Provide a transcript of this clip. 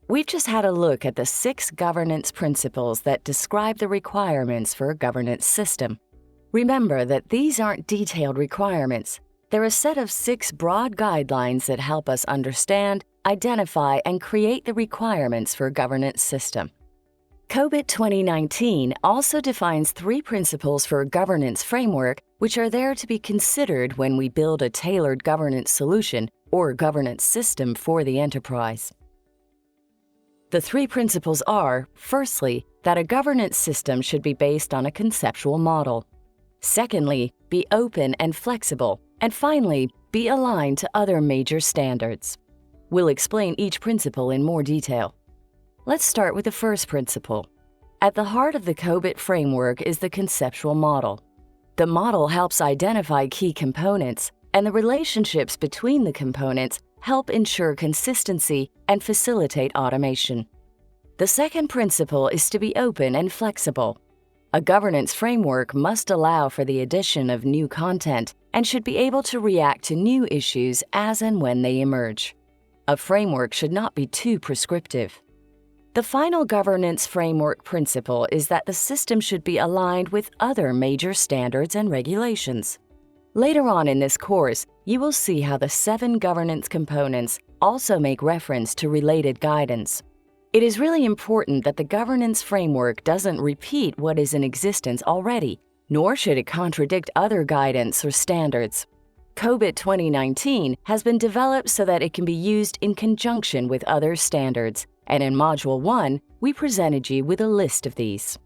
We've just had a look at the 6 governance principles that describe the requirements for a governance system. Remember that these aren't detailed requirements. They're a set of 6 broad guidelines that help us understand, identify, and create the requirements for a governance system. COBIT 2019 also defines 3 principles for a governance framework, which are there to be considered when we build a tailored governance solution or governance system for the enterprise. The 3 principles are, firstly, that a governance system should be based on a conceptual model. Secondly, be open and flexible. And finally, be aligned to other major standards. We'll explain each principle in more detail. Let's start with the first principle. At the heart of the COBIT framework is the conceptual model. The model helps identify key components, and the relationships between the components help ensure consistency and facilitate automation. The second principle is to be open and flexible. A governance framework must allow for the addition of new content and should be able to react to new issues as and when they emerge. A framework should not be too prescriptive. The final governance framework principle is that the system should be aligned with other major standards and regulations. Later on in this course, you will see how the 7 governance components also make reference to related guidance. It is really important that the governance framework doesn't repeat what is in existence already, nor should it contradict other guidance or standards. COBIT 2019 has been developed so that it can be used in conjunction with other standards, and in Module 1, we presented you with a list of these.